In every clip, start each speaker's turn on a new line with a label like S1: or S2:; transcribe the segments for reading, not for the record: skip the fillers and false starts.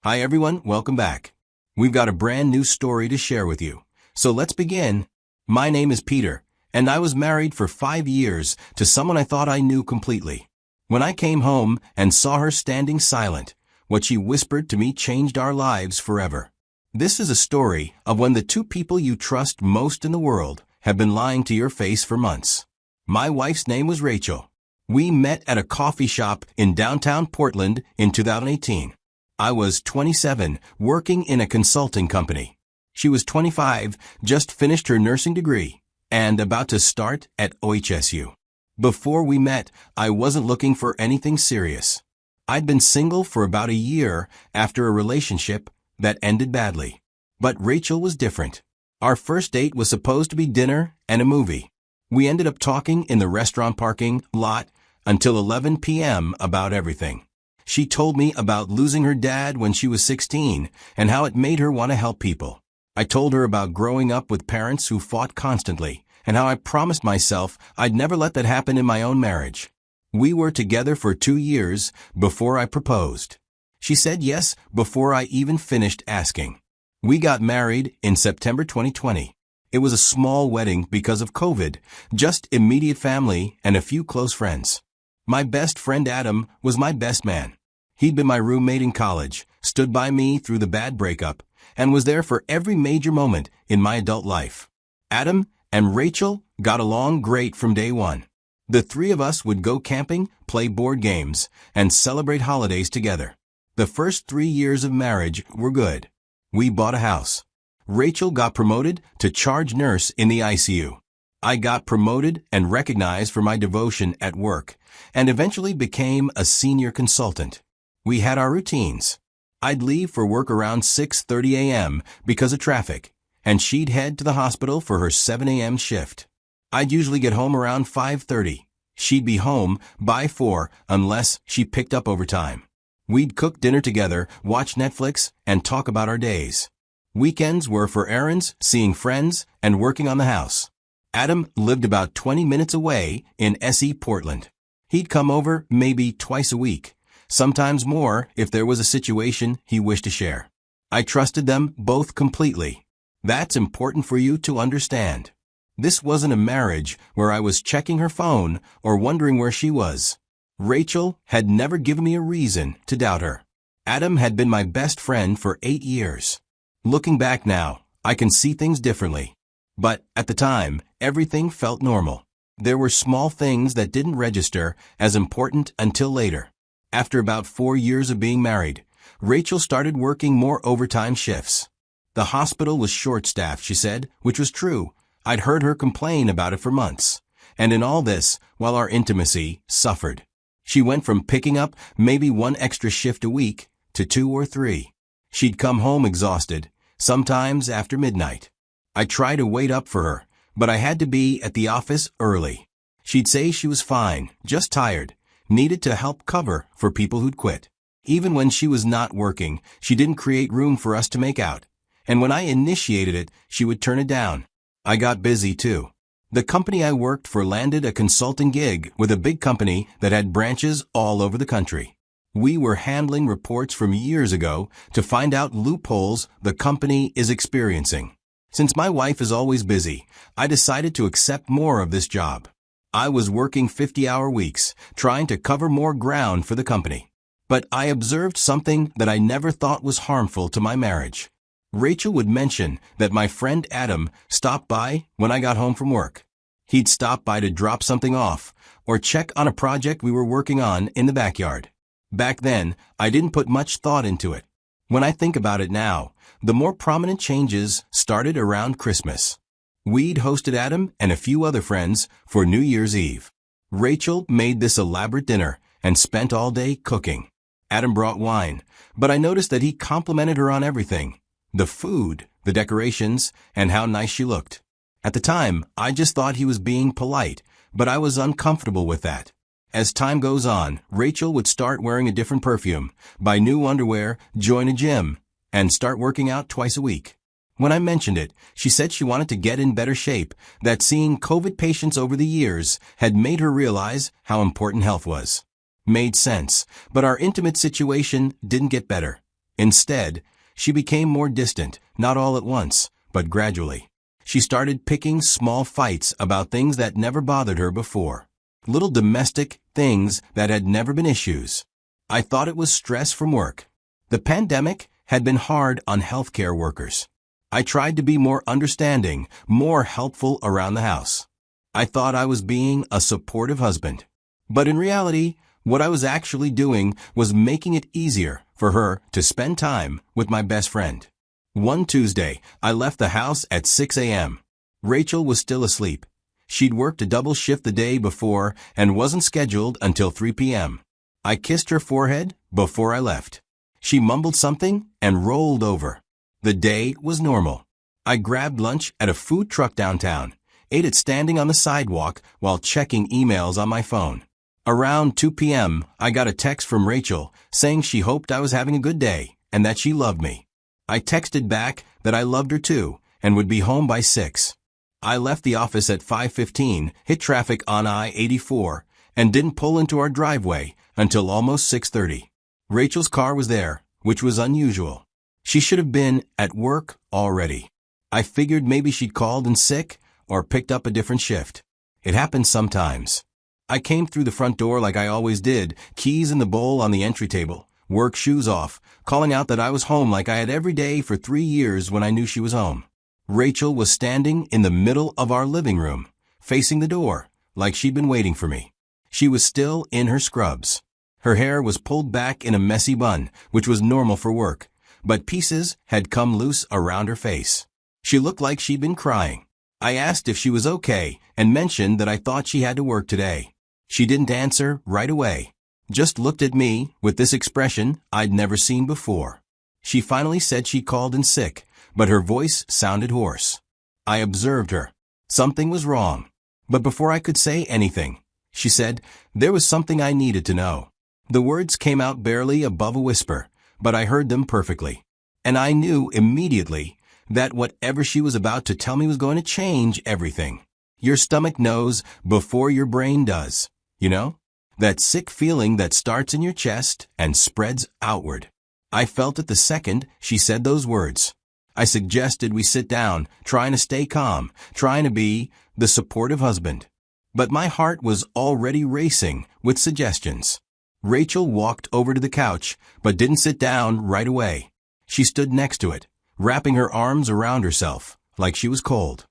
S1: Hi everyone, welcome back. We've got a brand new story to share with you. So let's begin. My name is Peter, and I was married for 5 years to someone I thought I knew completely. When I came home and saw her standing silent, what she whispered to me changed our lives forever. This is a story of when the two people you trust most in the world have been lying to your face for months. My wife's name was Rachel. We met at a coffee shop in downtown Portland in 2018. I was 27, working in a consulting company. She was 25, just finished her nursing degree, and about to start at OHSU. Before we met, I wasn't looking for anything serious. I'd been single for about a year after a relationship that ended badly. But Rachel was different. Our first date was supposed to be dinner and a movie. We ended up talking in the restaurant parking lot until 11 p.m. about everything. She told me about losing her dad when she was 16 and how it made her want to help people. I told her about growing up with parents who fought constantly and how I promised myself I'd never let that happen in my own marriage. We were together for 2 years before I proposed. She said yes before I even finished asking. We got married in September 2020. It was a small wedding because of COVID, just immediate family and a few close friends. My best friend Adam was my best man. He'd been my roommate in college, stood by me through the bad breakup, and was there for every major moment in my adult life. Adam and Rachel got along great from day one. The three of us would go camping, play board games, and celebrate holidays together. The first 3 years of marriage were good. We bought a house. Rachel got promoted to charge nurse in the ICU. I got promoted and recognized for my devotion at work, and eventually became a senior consultant. We had our routines. I'd leave for work around 6:30 a.m. because of traffic, and she'd head to the hospital for her 7 a.m. shift. I'd usually get home around 5:30. She'd be home by 4 unless she picked up overtime. We'd cook dinner together, watch Netflix, and talk about our days. Weekends were for errands, seeing friends, and working on the house. Adam lived about 20 minutes away in SE Portland. He'd come over maybe twice a week, sometimes more if there was a situation he wished to share. I trusted them both completely. That's important for you to understand. This wasn't a marriage where I was checking her phone or wondering where she was. Rachel had never given me a reason to doubt her. Adam had been my best friend for 8 years. Looking back now, I can see things differently. But at the time, everything felt normal. There were small things that didn't register as important until later. After about 4 years of being married, Rachel started working more overtime shifts. The hospital was short-staffed, she said, which was true. I'd heard her complain about it for months. And in all this, while our intimacy suffered. She went from picking up maybe 1 extra shift a week to 2 or 3. She'd come home exhausted, sometimes after midnight. I tried to wait up for her, but I had to be at the office early. She'd say she was fine, just tired, needed to help cover for people who'd quit. Even when she was not working, she didn't create room for us to make out. And when I initiated it, she would turn it down. I got busy too. The company I worked for landed a consulting gig with a big company that had branches all over the country. We were handling reports from years ago to find out loopholes the company is experiencing. Since my wife is always busy, I decided to accept more of this job. I was working 50-hour weeks, trying to cover more ground for the company. But I observed something that I never thought was harmful to my marriage. Rachel would mention that my friend Adam stopped by when I got home from work. He'd stop by to drop something off or check on a project we were working on in the backyard. Back then, I didn't put much thought into it. When I think about it now, the more prominent changes started around Christmas. We'd hosted Adam and a few other friends for New Year's Eve. Rachel made this elaborate dinner and spent all day cooking. Adam brought wine, but I noticed that he complimented her on everything. The food, the decorations, and how nice she looked. At the time, I just thought he was being polite, but I was uncomfortable with that. As time goes on, Rachel would start wearing a different perfume, buy new underwear, join a gym, and start working out twice a week. When I mentioned it, she said she wanted to get in better shape, that seeing COVID patients over the years had made her realize how important health was. Made sense, but our intimate situation didn't get better. Instead, she became more distant, not all at once, but gradually. She started picking small fights about things that never bothered her before. Little domestic things that had never been issues. I thought it was stress from work. The pandemic had been hard on healthcare workers. I tried to be more understanding, more helpful around the house. I thought I was being a supportive husband. But in reality, what I was actually doing was making it easier for her to spend time with my best friend. One Tuesday, I left the house at 6 a.m. Rachel was still asleep. She'd worked a double shift the day before and wasn't scheduled until 3 p.m. I kissed her forehead before I left. She mumbled something and rolled over. The day was normal. I grabbed lunch at a food truck downtown, ate it standing on the sidewalk while checking emails on my phone. Around 2 p.m., I got a text from Rachel saying she hoped I was having a good day and that she loved me. I texted back that I loved her too and would be home by 6. I left the office at 5:15, hit traffic on I-84, and didn't pull into our driveway until almost 6:30. Rachel's car was there, which was unusual. She should have been at work already. I figured maybe she'd called in sick or picked up a different shift. It happens sometimes. I came through the front door like I always did, keys in the bowl on the entry table, work shoes off, calling out that I was home like I had every day for 3 years when I knew she was home. Rachel was standing in the middle of our living room, facing the door, like she'd been waiting for me. She was still in her scrubs. Her hair was pulled back in a messy bun, which was normal for work, but pieces had come loose around her face. She looked like she'd been crying. I asked if she was okay and mentioned that I thought she had to work today. She didn't answer right away, just looked at me with this expression I'd never seen before. She finally said she called in sick, but her voice sounded hoarse. I observed her. Something was wrong. But before I could say anything, she said there was something I needed to know. The words came out barely above a whisper, but I heard them perfectly. And I knew immediately that whatever she was about to tell me was going to change everything. Your stomach knows before your brain does. You know? That sick feeling that starts in your chest and spreads outward. I felt it the second she said those words. I suggested we sit down, trying to stay calm, trying to be the supportive husband. But my heart was already racing with suggestions. Rachel walked over to the couch, but didn't sit down right away. She stood next to it, wrapping her arms around herself, like she was cold.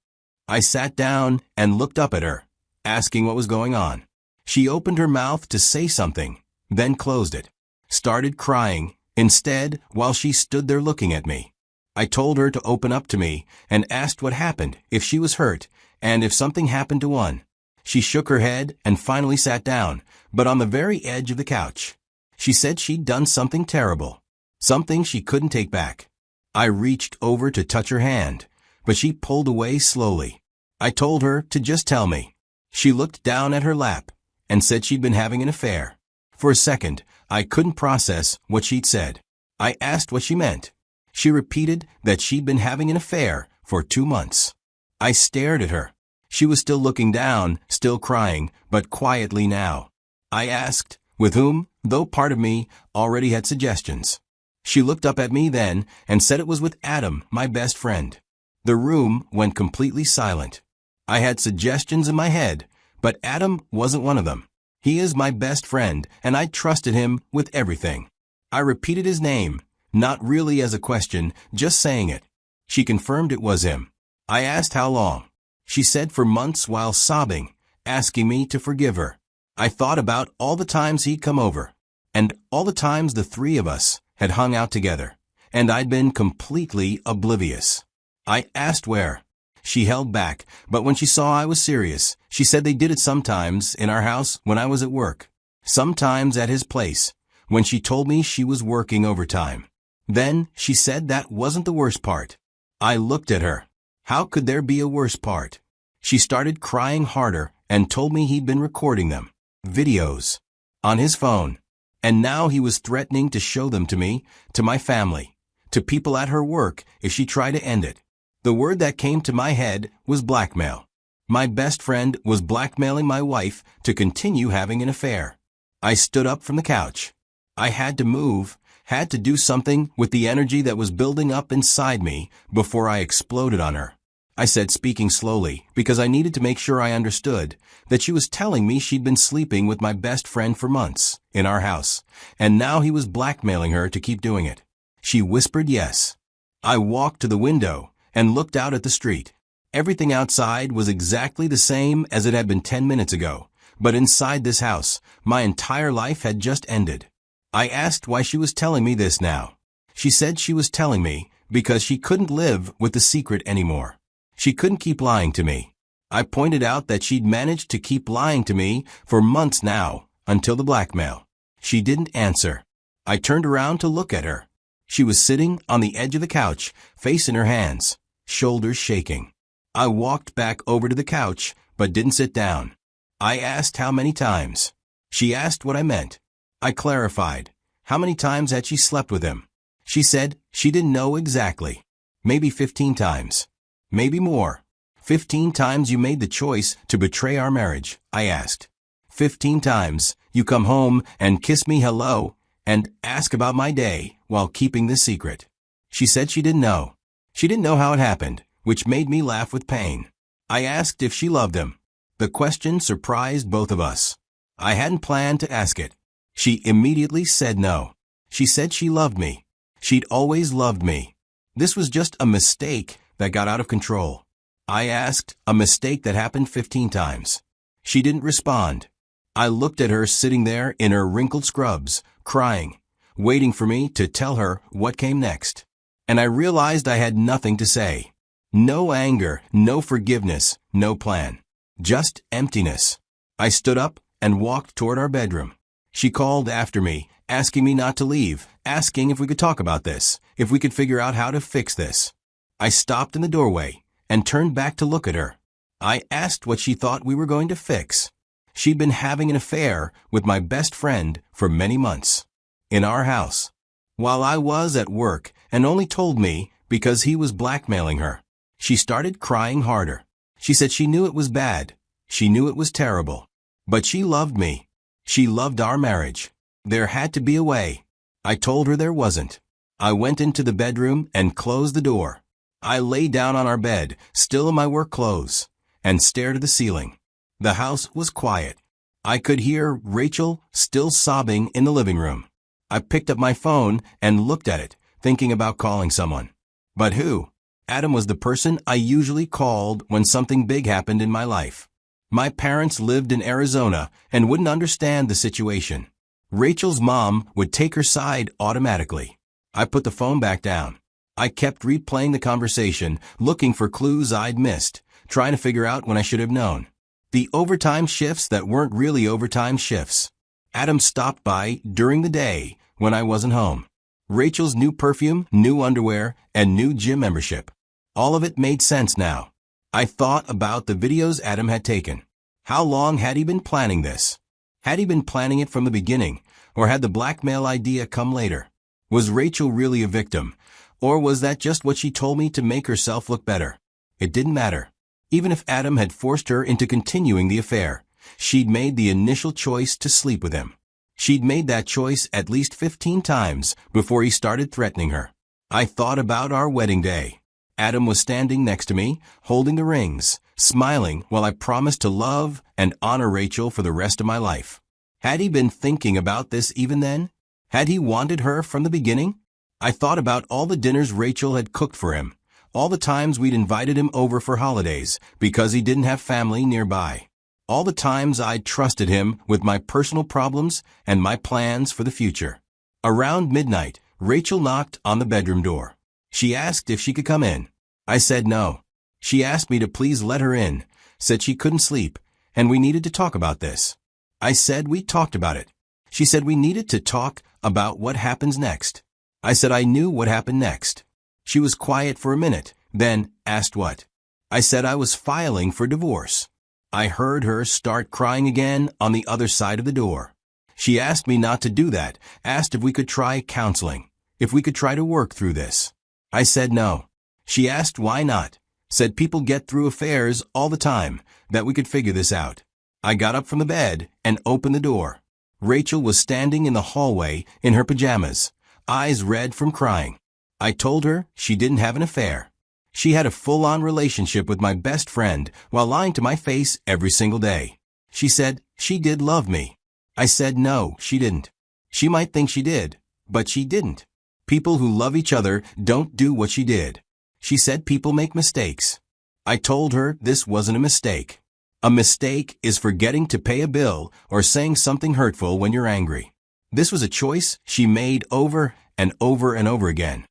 S1: I sat down and looked up at her, asking what was going on. She opened her mouth to say something, then closed it. Started crying, instead, while she stood there looking at me. I told her to open up to me and asked what happened, if she was hurt, and if something happened to one. She shook her head and finally sat down, but on the very edge of the couch. She said she'd done something terrible, something she couldn't take back. I reached over to touch her hand, but she pulled away slowly. I told her to just tell me. She looked down at her lap and said she'd been having an affair. For a second, I couldn't process what she'd said. I asked what she meant. She repeated that she'd been having an affair for 2 months. I stared at her. She was still looking down, still crying, but quietly now. I asked, with whom, though part of me already had suggestions. She looked up at me then and said it was with Adam, my best friend. The room went completely silent. I had suggestions in my head, but Adam wasn't one of them. He is my best friend, and I trusted him with everything. I repeated his name, not really as a question, just saying it. She confirmed it was him. I asked how long. She said for months while sobbing, asking me to forgive her. I thought about all the times he'd come over, and all the times the 3 of us had hung out together, and I'd been completely oblivious. I asked where. She held back, but when she saw I was serious, she said they did it sometimes in our house when I was at work, sometimes at his place, when she told me she was working overtime. Then she said that wasn't the worst part. I looked at her. How could there be a worse part? She started crying harder and told me he'd been recording them, videos, on his phone, and now he was threatening to show them to me, to my family, to people at her work if she tried to end it. The word that came to my head was blackmail. My best friend was blackmailing my wife to continue having an affair. I stood up from the couch. I had to move, Had to do something with the energy that was building up inside me before I exploded on her. I said, speaking slowly, because I needed to make sure I understood, that she was telling me she'd been sleeping with my best friend for months, in our house, and now he was blackmailing her to keep doing it. She whispered yes. I walked to the window and looked out at the street. Everything outside was exactly the same as it had been 10 minutes ago, but inside this house, my entire life had just ended. I asked why she was telling me this now. She said she was telling me because she couldn't live with the secret anymore. She couldn't keep lying to me. I pointed out that she'd managed to keep lying to me for months now, until the blackmail. She didn't answer. I turned around to look at her. She was sitting on the edge of the couch, face in her hands, shoulders shaking. I walked back over to the couch, but didn't sit down. I asked how many times. She asked what I meant. I clarified. How many times had she slept with him? She said she didn't know exactly. Maybe 15 times. Maybe more. 15 times you made the choice to betray our marriage, I asked. 15 times you come home and kiss me hello and ask about my day while keeping this secret. She said she didn't know. She didn't know how it happened, which made me laugh with pain. I asked if she loved him. The question surprised both of us. I hadn't planned to ask it. She immediately said no. She said she loved me. She'd always loved me. This was just a mistake that got out of control. I asked, a mistake that happened 15 times. She didn't respond. I looked at her sitting there in her wrinkled scrubs, crying, waiting for me to tell her what came next. And I realized I had nothing to say. No anger, no forgiveness, no plan. Just emptiness. I stood up and walked toward our bedroom. She called after me, asking me not to leave, asking if we could talk about this, if we could figure out how to fix this. I stopped in the doorway and turned back to look at her. I asked what she thought we were going to fix. She'd been having an affair with my best friend for many months. In our house. While I was at work and only told me because he was blackmailing her. She started crying harder. She said she knew it was bad. She knew it was terrible. But she loved me. She loved our marriage. There had to be a way. I told her there wasn't. I went into the bedroom and closed the door. I lay down on our bed, still in my work clothes, and stared at the ceiling. The house was quiet. I could hear Rachel still sobbing in the living room. I picked up my phone and looked at it, thinking about calling someone. But who? Adam was the person I usually called when something big happened in my life. My parents lived in Arizona and wouldn't understand the situation. Rachel's mom would take her side automatically. I put the phone back down. I kept replaying the conversation, looking for clues I'd missed, trying to figure out when I should have known. The overtime shifts that weren't really overtime shifts. Adam stopped by during the day when I wasn't home. Rachel's new perfume, new underwear, and new gym membership. All of it made sense now. I thought about the videos Adam had taken. How long had he been planning this? Had he been planning it from the beginning, or had the blackmail idea come later? Was Rachel really a victim, or was that just what she told me to make herself look better? It didn't matter. Even if Adam had forced her into continuing the affair, she'd made the initial choice to sleep with him. She'd made that choice at least 15 times before he started threatening her. I thought about our wedding day. Adam was standing next to me, holding the rings, smiling while I promised to love and honor Rachel for the rest of my life. Had he been thinking about this even then? Had he wanted her from the beginning? I thought about all the dinners Rachel had cooked for him, all the times we'd invited him over for holidays because he didn't have family nearby, all the times I'd trusted him with my personal problems and my plans for the future. Around midnight, Rachel knocked on the bedroom door. She asked if she could come in. I said no. She asked me to please let her in, said she couldn't sleep, and we needed to talk about this. I said we talked about it. She said we needed to talk about what happens next. I said I knew what happened next. She was quiet for a minute, then asked what. I said I was filing for divorce. I heard her start crying again on the other side of the door. She asked me not to do that, asked if we could try counseling, if we could try to work through this. I said no. She asked why not, said people get through affairs all the time, that we could figure this out. I got up from the bed and opened the door. Rachel was standing in the hallway in her pajamas, eyes red from crying. I told her she didn't have an affair. She had a full-on relationship with my best friend while lying to my face every single day. She said she did love me. I said no, she didn't. She might think she did, but she didn't. People who love each other don't do what she did. She said people make mistakes. I told her this wasn't a mistake. A mistake is forgetting to pay a bill or saying something hurtful when you're angry. This was a choice she made over and over and over again.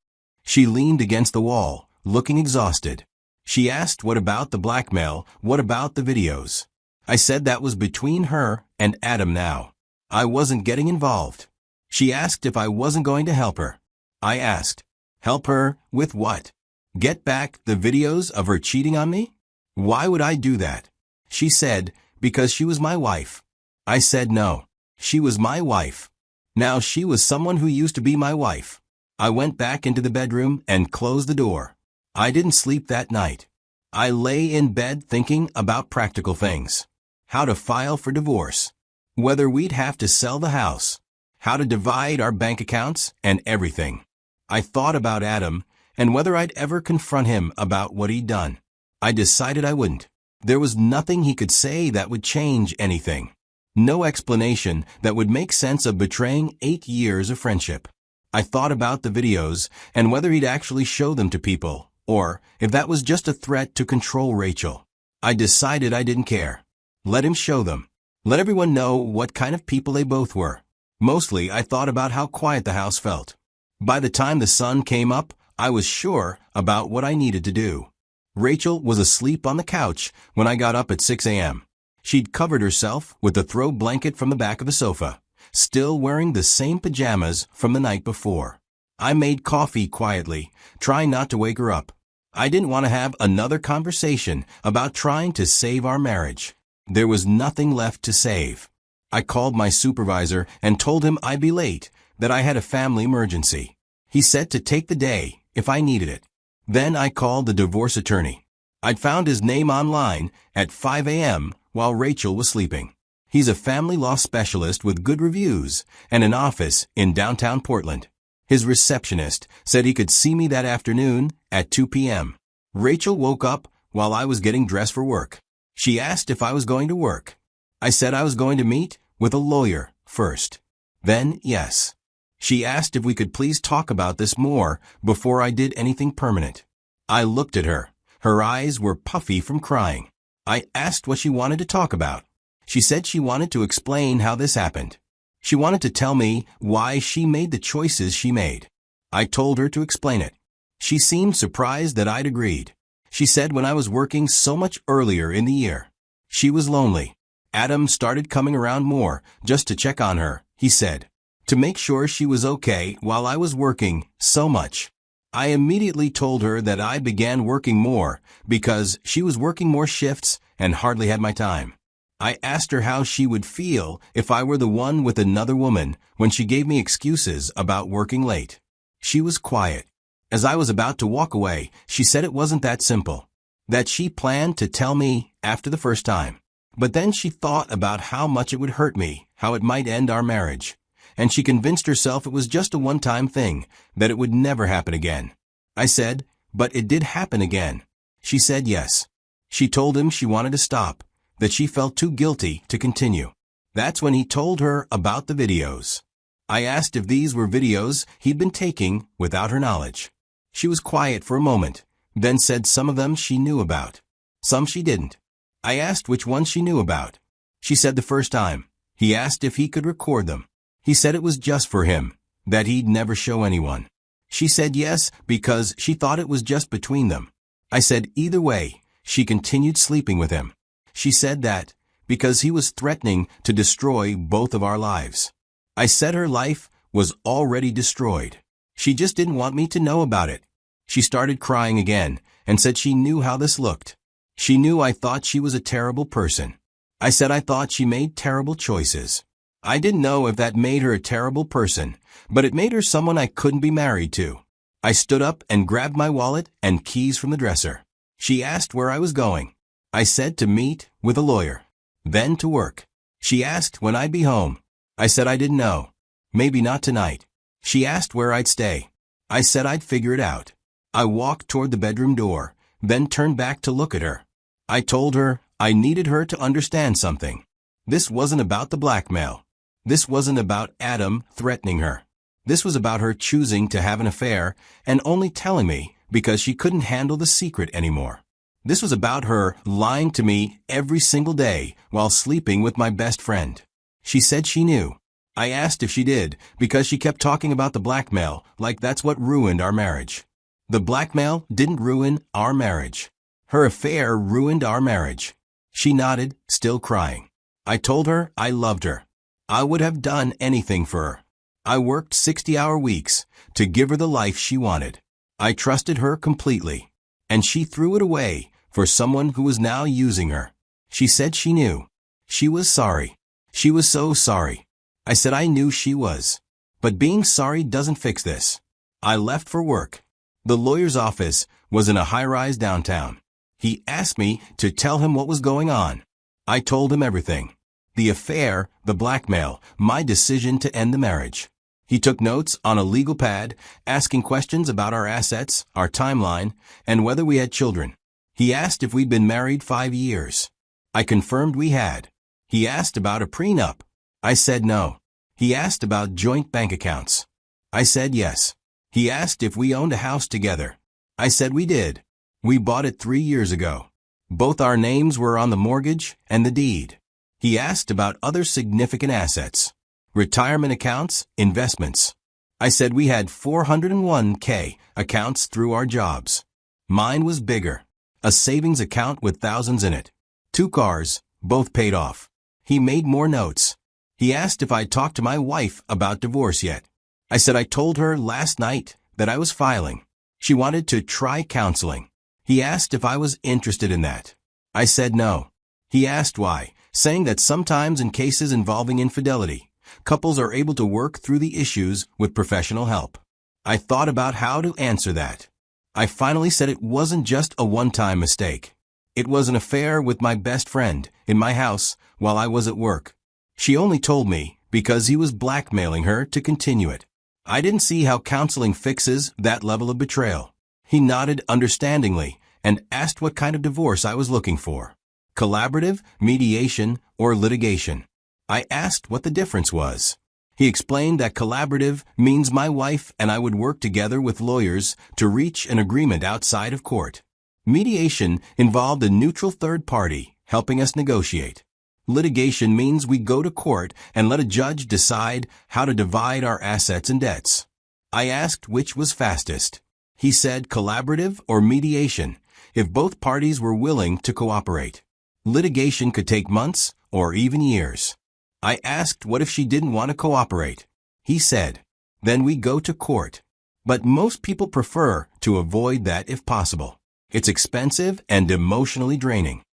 S1: She leaned against the wall, looking exhausted. She asked what about the blackmail, what about the videos. I said that was between her and Adam now. I wasn't getting involved. She asked if I wasn't going to help her. I asked, help her with what? Get back the videos of her cheating on me? Why would I do that? She said, because she was my wife. I said no. She was my wife. Now she was someone who used to be my wife. I went back into the bedroom and closed the door. I didn't sleep that night. I lay in bed thinking about practical things. How to file for divorce. Whether we'd have to sell the house. How to divide our bank accounts and everything. I thought about Adam and whether I'd ever confront him about what he'd done. I decided I wouldn't. There was nothing he could say that would change anything. No explanation that would make sense of betraying 8 years of friendship. I thought about the videos and whether he'd actually show them to people, or if that was just a threat to control Rachel. I decided I didn't care. Let him show them. Let everyone know what kind of people they both were. Mostly, I thought about how quiet the house felt. By the time the sun came up, I was sure about what I needed to do. Rachel was asleep on the couch when I got up at 6 a.m. She'd covered herself with the throw blanket from the back of the sofa, still wearing the same pajamas from the night before. I made coffee quietly, trying not to wake her up. I didn't want to have another conversation about trying to save our marriage. There was nothing left to save. I called my supervisor and told him I'd be late, that I had a family emergency. He said to take the day if I needed it. Then I called the divorce attorney. I'd found his name online at 5 a.m. while Rachel was sleeping. He's a family law specialist with good reviews and an office in downtown Portland. His receptionist said he could see me that afternoon at 2 p.m. Rachel woke up while I was getting dressed for work. She asked if I was going to work. I said I was going to meet with a lawyer first. Then, yes. She asked if we could please talk about this more before I did anything permanent. I looked at her. Her eyes were puffy from crying. I asked what she wanted to talk about. She said she wanted to explain how this happened. She wanted to tell me why she made the choices she made. I told her to explain it. She seemed surprised that I'd agreed. She said when I was working so much earlier in the year, she was lonely. Adam started coming around more just to check on her, he said, to make sure she was okay while I was working so much. I immediately told her that I began working more because she was working more shifts and hardly had my time. I asked her how she would feel if I were the one with another woman when she gave me excuses about working late. She was quiet. As I was about to walk away, she said it wasn't that simple, that she planned to tell me after the first time. But then she thought about how much it would hurt me, how it might end our marriage, and she convinced herself it was just a one-time thing, that it would never happen again. I said, but it did happen again. She said yes. She told him she wanted to stop, that she felt too guilty to continue. That's when he told her about the videos. I asked if these were videos he'd been taking without her knowledge. She was quiet for a moment, then said some of them she knew about. Some she didn't. I asked which ones she knew about. She said the first time. He asked if he could record them. He said it was just for him, that he'd never show anyone. She said yes because she thought it was just between them. I said either way, she continued sleeping with him. She said that because he was threatening to destroy both of our lives. I said her life was already destroyed. She just didn't want me to know about it. She started crying again and said she knew how this looked. She knew I thought she was a terrible person. I said I thought she made terrible choices. I didn't know if that made her a terrible person, but it made her someone I couldn't be married to. I stood up and grabbed my wallet and keys from the dresser. She asked where I was going. I said to meet with a lawyer, then to work. She asked when I'd be home. I said I didn't know. Maybe not tonight. She asked where I'd stay. I said I'd figure it out. I walked toward the bedroom door, then turned back to look at her. I told her I needed her to understand something. This wasn't about the blackmail. This wasn't about Adam threatening her. This was about her choosing to have an affair and only telling me because she couldn't handle the secret anymore. This was about her lying to me every single day while sleeping with my best friend. She said she knew. I asked if she did because she kept talking about the blackmail like that's what ruined our marriage. The blackmail didn't ruin our marriage. Her affair ruined our marriage. She nodded, still crying. I told her I loved her. I would have done anything for her. I worked 60-hour weeks to give her the life she wanted. I trusted her completely. And she threw it away for someone who was now using her. She said she knew. She was sorry. She was so sorry. I said I knew she was. But being sorry doesn't fix this. I left for work. The lawyer's office was in a high-rise downtown. He asked me to tell him what was going on. I told him everything. The affair, the blackmail, my decision to end the marriage. He took notes on a legal pad, asking questions about our assets, our timeline, and whether we had children. He asked if we'd been married 5 years. I confirmed we had. He asked about a prenup. I said no. He asked about joint bank accounts. I said yes. He asked if we owned a house together. I said we did. We bought it 3 years ago. Both our names were on the mortgage and the deed. He asked about other significant assets. Retirement accounts, investments. I said we had 401k accounts through our jobs. Mine was bigger. A savings account with thousands in it. 2 cars, both paid off. He made more notes. He asked if I'd talked to my wife about divorce yet. I said I told her last night that I was filing. She wanted to try counseling. He asked if I was interested in that. I said no. He asked why, saying that sometimes in cases involving infidelity, couples are able to work through the issues with professional help. I thought about how to answer that. I finally said it wasn't just a one-time mistake. It was an affair with my best friend in my house while I was at work. She only told me because he was blackmailing her to continue it. I didn't see how counseling fixes that level of betrayal. He nodded understandingly and asked what kind of divorce I was looking for. Collaborative, mediation, or litigation. I asked what the difference was. He explained that collaborative means my wife and I would work together with lawyers to reach an agreement outside of court. Mediation involved a neutral third party helping us negotiate. Litigation means we go to court and let a judge decide how to divide our assets and debts. I asked which was fastest. He said collaborative or mediation, if both parties were willing to cooperate. Litigation could take months or even years. I asked what if she didn't want to cooperate. He said, then we go to court. But most people prefer to avoid that if possible. It's expensive and emotionally draining.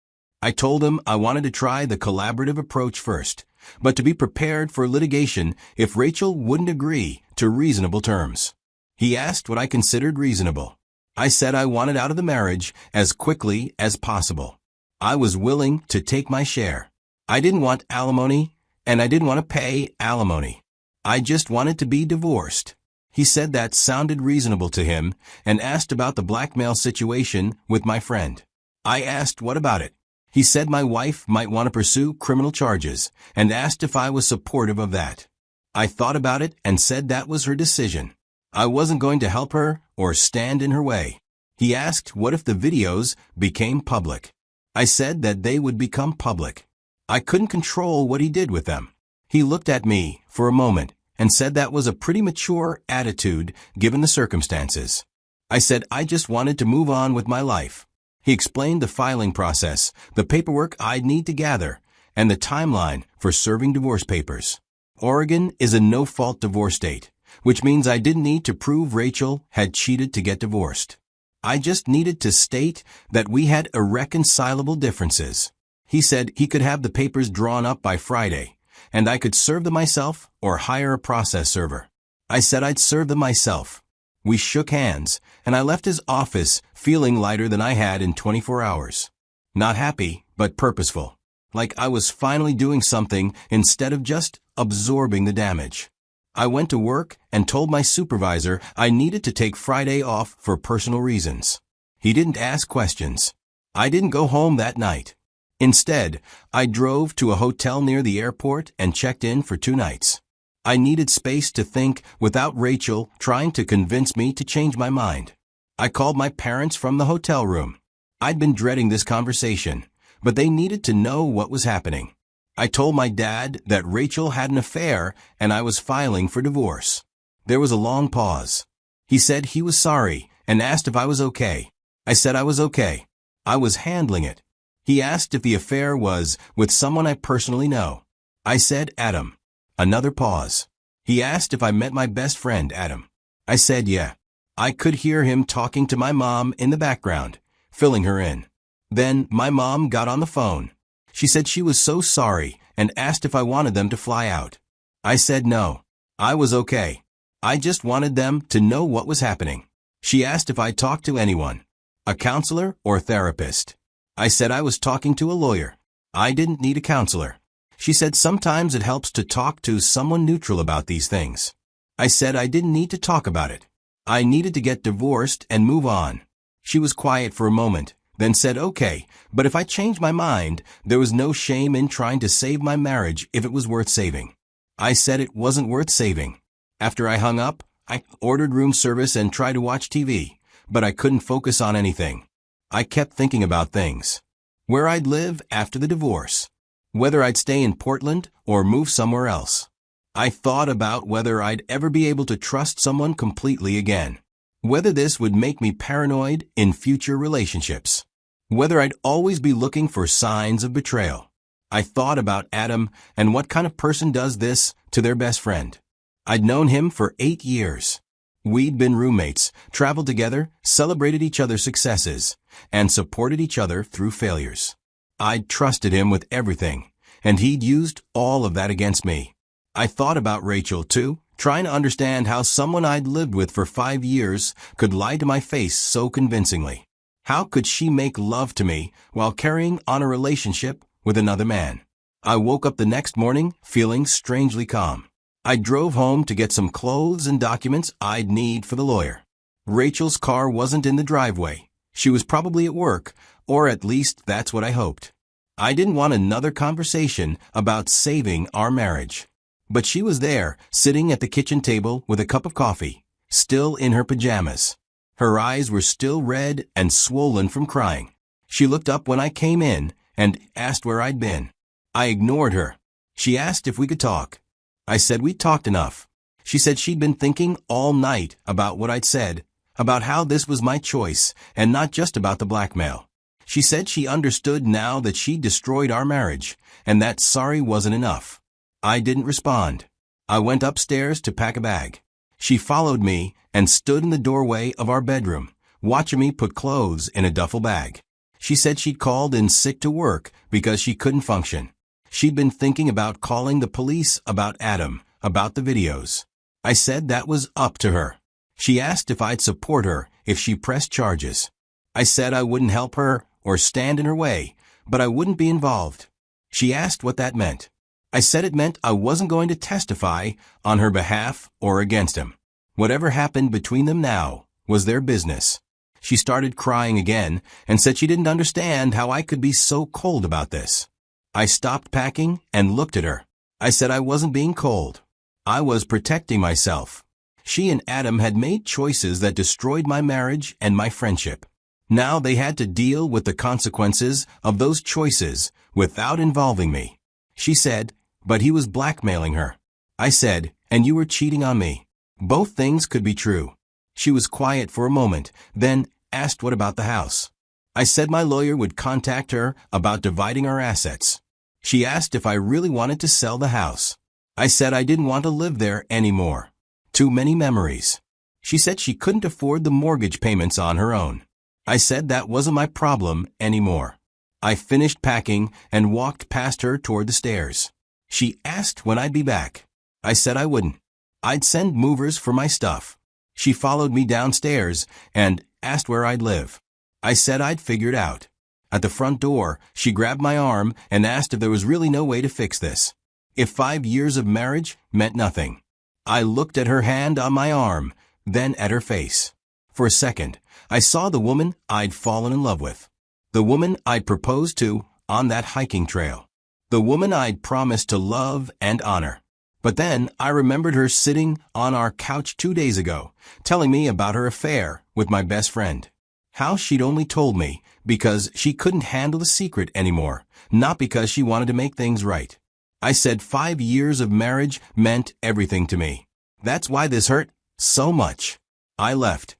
S1: I told him I wanted to try the collaborative approach first, but to be prepared for litigation if Rachel wouldn't agree to reasonable terms. He asked what I considered reasonable. I said I wanted out of the marriage as quickly as possible. I was willing to take my share. I didn't want alimony, and I didn't want to pay alimony. I just wanted to be divorced. He said that sounded reasonable to him and asked about the blackmail situation with my friend. I asked what about it. He said my wife might want to pursue criminal charges and asked if I was supportive of that. I thought about it and said that was her decision. I wasn't going to help her or stand in her way. He asked what if the videos became public. I said that they would become public. I couldn't control what he did with them. He looked at me for a moment and said that was a pretty mature attitude given the circumstances. I said I just wanted to move on with my life. He explained the filing process, the paperwork I'd need to gather, and the timeline for serving divorce papers. Oregon is a no-fault divorce state, which means I didn't need to prove Rachel had cheated to get divorced. I just needed to state that we had irreconcilable differences. He said he could have the papers drawn up by Friday, and I could serve them myself or hire a process server. I said I'd serve them myself. We shook hands, and I left his office feeling lighter than I had in 24 hours. Not happy, but purposeful. Like I was finally doing something instead of just absorbing the damage. I went to work and told my supervisor I needed to take Friday off for personal reasons. He didn't ask questions. I didn't go home that night. Instead, I drove to a hotel near the airport and checked in for 2 nights. I needed space to think without Rachel trying to convince me to change my mind. I called my parents from the hotel room. I'd been dreading this conversation, but they needed to know what was happening. I told my dad that Rachel had an affair and I was filing for divorce. There was a long pause. He said he was sorry and asked if I was okay. I said I was okay. I was handling it. He asked if the affair was with someone I personally know. I said Adam. Another pause. He asked if I met my best friend, Adam. I said yeah. I could hear him talking to my mom in the background, filling her in. Then my mom got on the phone. She said she was so sorry and asked if I wanted them to fly out. I said no. I was okay. I just wanted them to know what was happening. She asked if I talked to anyone, a counselor or therapist. I said I was talking to a lawyer. I didn't need a counselor. She said sometimes it helps to talk to someone neutral about these things. I said I didn't need to talk about it. I needed to get divorced and move on. She was quiet for a moment, then said okay, but if I changed my mind, there was no shame in trying to save my marriage if it was worth saving. I said it wasn't worth saving. After I hung up, I ordered room service and tried to watch TV, but I couldn't focus on anything. I kept thinking about things. Where I'd live after the divorce. Whether I'd stay in Portland or move somewhere else. I thought about whether I'd ever be able to trust someone completely again. Whether this would make me paranoid in future relationships. Whether I'd always be looking for signs of betrayal. I thought about Adam and what kind of person does this to their best friend. I'd known him for 8 years. We'd been roommates, traveled together, celebrated each other's successes, and supported each other through failures. I'd trusted him with everything, and he'd used all of that against me. I thought about Rachel, too, trying to understand how someone I'd lived with for 5 years could lie to my face so convincingly. How could she make love to me while carrying on a relationship with another man? I woke up the next morning feeling strangely calm. I drove home to get some clothes and documents I'd need for the lawyer. Rachel's car wasn't in the driveway. She was probably at work, or at least that's what I hoped. I didn't want another conversation about saving our marriage. But she was there, sitting at the kitchen table with a cup of coffee, still in her pajamas. Her eyes were still red and swollen from crying. She looked up when I came in and asked where I'd been. I ignored her. She asked if we could talk. I said we'd talked enough. She said she'd been thinking all night about what I'd said, about how this was my choice and not just about the blackmail. She said she understood now that she'd destroyed our marriage and that sorry wasn't enough. I didn't respond. I went upstairs to pack a bag. She followed me and stood in the doorway of our bedroom, watching me put clothes in a duffel bag. She said she'd called in sick to work because she couldn't function. She'd been thinking about calling the police about Adam, about the videos. I said that was up to her. She asked if I'd support her if she pressed charges. I said I wouldn't help her or stand in her way, but I wouldn't be involved. She asked what that meant. I said it meant I wasn't going to testify on her behalf or against him. Whatever happened between them now was their business. She started crying again and said she didn't understand how I could be so cold about this. I stopped packing and looked at her. I said I wasn't being cold. I was protecting myself. She and Adam had made choices that destroyed my marriage and my friendship. Now they had to deal with the consequences of those choices without involving me. She said, but he was blackmailing her. I said, and you were cheating on me. Both things could be true. She was quiet for a moment, then asked what about the house. I said my lawyer would contact her about dividing our assets. She asked if I really wanted to sell the house. I said I didn't want to live there anymore. Too many memories. She said she couldn't afford the mortgage payments on her own. I said that wasn't my problem anymore. I finished packing and walked past her toward the stairs. She asked when I'd be back. I said I wouldn't. I'd send movers for my stuff. She followed me downstairs and asked where I'd live. I said I'd figured out. At the front door, she grabbed my arm and asked if there was really no way to fix this. If 5 years of marriage meant nothing. I looked at her hand on my arm, then at her face. For a second, I saw the woman I'd fallen in love with. The woman I'd proposed to on that hiking trail. The woman I'd promised to love and honor. But then I remembered her sitting on our couch 2 days ago, telling me about her affair with my best friend. How she'd only told me because she couldn't handle the secret anymore, not because she wanted to make things right. I said 5 years of marriage meant everything to me. That's why this hurt so much. I left.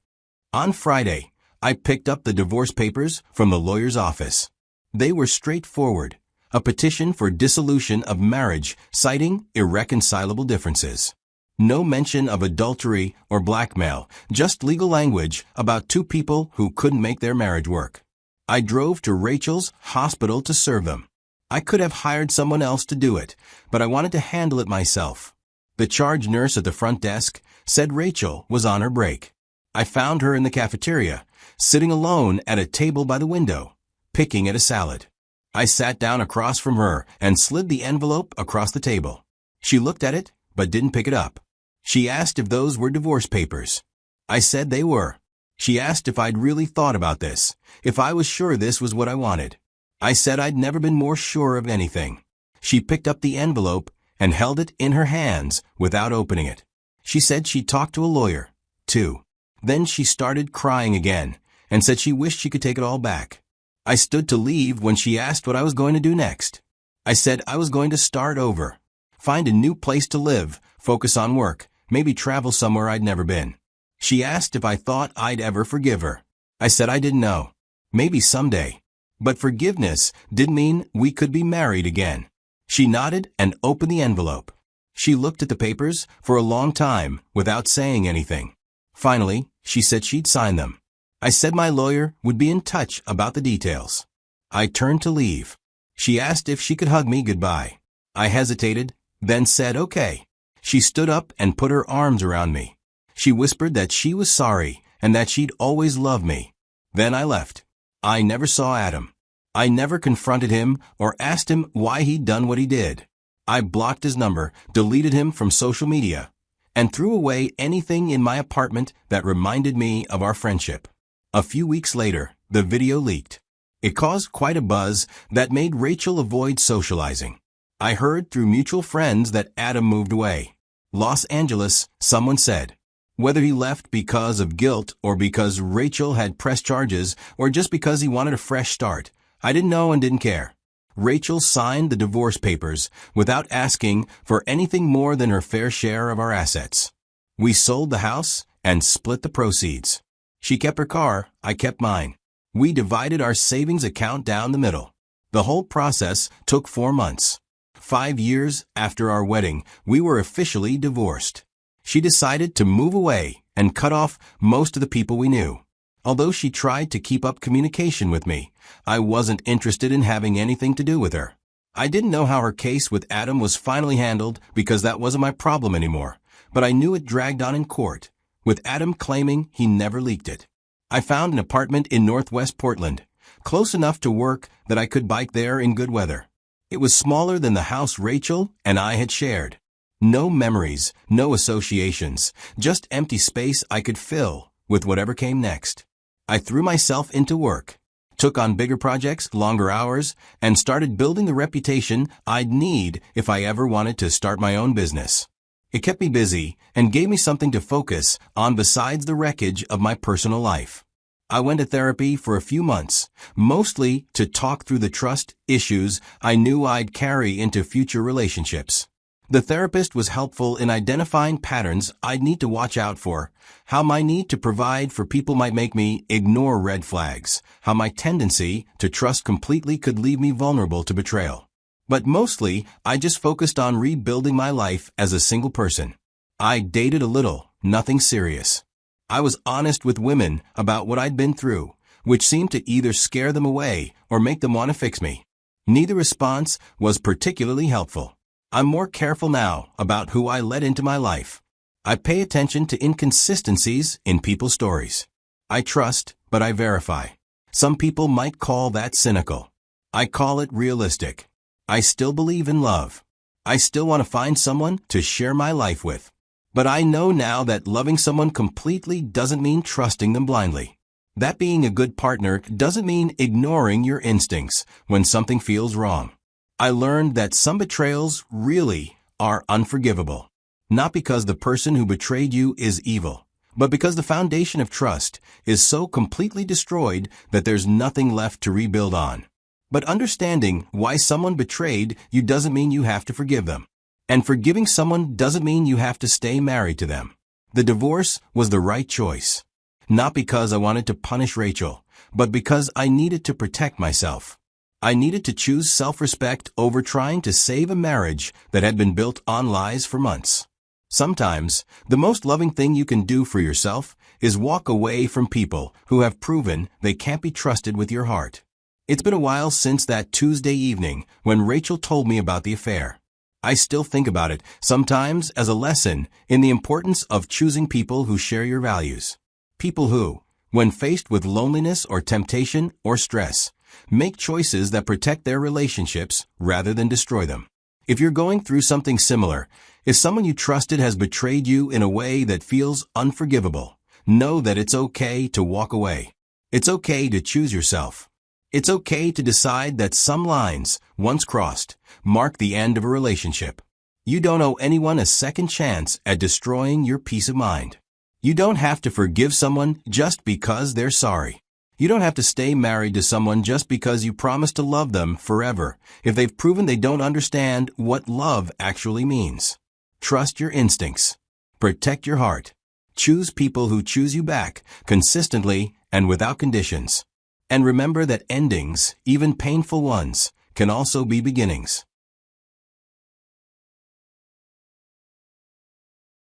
S1: On Friday, I picked up the divorce papers from the lawyer's office. They were straightforward. A petition for dissolution of marriage citing irreconcilable differences. No mention of adultery or blackmail, just legal language about two people who couldn't make their marriage work. I drove to Rachel's hospital to serve them. I could have hired someone else to do it, but I wanted to handle it myself. The charge nurse at the front desk said Rachel was on her break. I found her in the cafeteria, sitting alone at a table by the window, picking at a salad. I sat down across from her and slid the envelope across the table. She looked at it, but didn't pick it up. She asked if those were divorce papers. I said they were. She asked if I'd really thought about this, if I was sure this was what I wanted. I said I'd never been more sure of anything. She picked up the envelope and held it in her hands without opening it. She said she'd talked to a lawyer, too. Then she started crying again and said she wished she could take it all back. I stood to leave when she asked what I was going to do next. I said I was going to start over, find a new place to live, focus on work, maybe travel somewhere I'd never been. She asked if I thought I'd ever forgive her. I said I didn't know. Maybe someday. But forgiveness didn't mean we could be married again. She nodded and opened the envelope. She looked at the papers for a long time without saying anything. Finally, she said she'd sign them. I said my lawyer would be in touch about the details. I turned to leave. She asked if she could hug me goodbye. I hesitated, then said okay. She stood up and put her arms around me. She whispered that she was sorry and that she'd always love me. Then I left. I never saw Adam. I never confronted him or asked him why he'd done what he did. I blocked his number, deleted him from social media, and threw away anything in my apartment that reminded me of our friendship. A few weeks later, the video leaked. It caused quite a buzz that made Rachel avoid socializing. I heard through mutual friends that Adam moved away. Los Angeles, someone said. Whether he left because of guilt or because Rachel had pressed charges or just because he wanted a fresh start, I didn't know and didn't care. Rachel signed the divorce papers without asking for anything more than her fair share of our assets. We sold the house and split the proceeds. She kept her car, I kept mine. We divided our savings account down the middle. The whole process took 4 months. 5 years after our wedding, we were officially divorced. She decided to move away and cut off most of the people we knew. Although she tried to keep up communication with me, I wasn't interested in having anything to do with her. I didn't know how her case with Adam was finally handled because that wasn't my problem anymore, but I knew it dragged on in court, with Adam claiming he never leaked it. I found an apartment in Northwest Portland, close enough to work that I could bike there in good weather. It was smaller than the house Rachel and I had shared. No memories, no associations, just empty space I could fill with whatever came next. I threw myself into work, took on bigger projects, longer hours, and started building the reputation I'd need if I ever wanted to start my own business. It kept me busy and gave me something to focus on besides the wreckage of my personal life. I went to therapy for a few months, mostly to talk through the trust issues I knew I'd carry into future relationships. The therapist was helpful in identifying patterns I'd need to watch out for, how my need to provide for people might make me ignore red flags, how my tendency to trust completely could leave me vulnerable to betrayal. But mostly, I just focused on rebuilding my life as a single person. I dated a little, nothing serious. I was honest with women about what I'd been through, which seemed to either scare them away or make them want to fix me. Neither response was particularly helpful. I'm more careful now about who I let into my life. I pay attention to inconsistencies in people's stories. I trust, but I verify. Some people might call that cynical. I call it realistic. I still believe in love. I still want to find someone to share my life with. But I know now that loving someone completely doesn't mean trusting them blindly. That being a good partner doesn't mean ignoring your instincts when something feels wrong. I learned that some betrayals really are unforgivable. Not because the person who betrayed you is evil, but because the foundation of trust is so completely destroyed that there's nothing left to rebuild on. But understanding why someone betrayed you doesn't mean you have to forgive them. And forgiving someone doesn't mean you have to stay married to them. The divorce was the right choice. Not because I wanted to punish Rachel, but because I needed to protect myself. I needed to choose self-respect over trying to save a marriage that had been built on lies for months. Sometimes, the most loving thing you can do for yourself is walk away from people who have proven they can't be trusted with your heart. It's been a while since that Tuesday evening when Rachel told me about the affair. I still think about it, sometimes as a lesson in the importance of choosing people who share your values. People who, when faced with loneliness or temptation or stress, make choices that protect their relationships rather than destroy them. If you're going through something similar, if someone you trusted has betrayed you in a way that feels unforgivable, know that it's okay to walk away. It's okay to choose yourself. It's okay to decide that some lines, once crossed, mark the end of a relationship. You don't owe anyone a second chance at destroying your peace of mind. You don't have to forgive someone just because they're sorry. You don't have to stay married to someone just because you promise to love them forever if they've proven they don't understand what love actually means. Trust your instincts. Protect your heart. Choose people who choose you back consistently and without conditions. And remember that endings, even painful ones, can also be beginnings.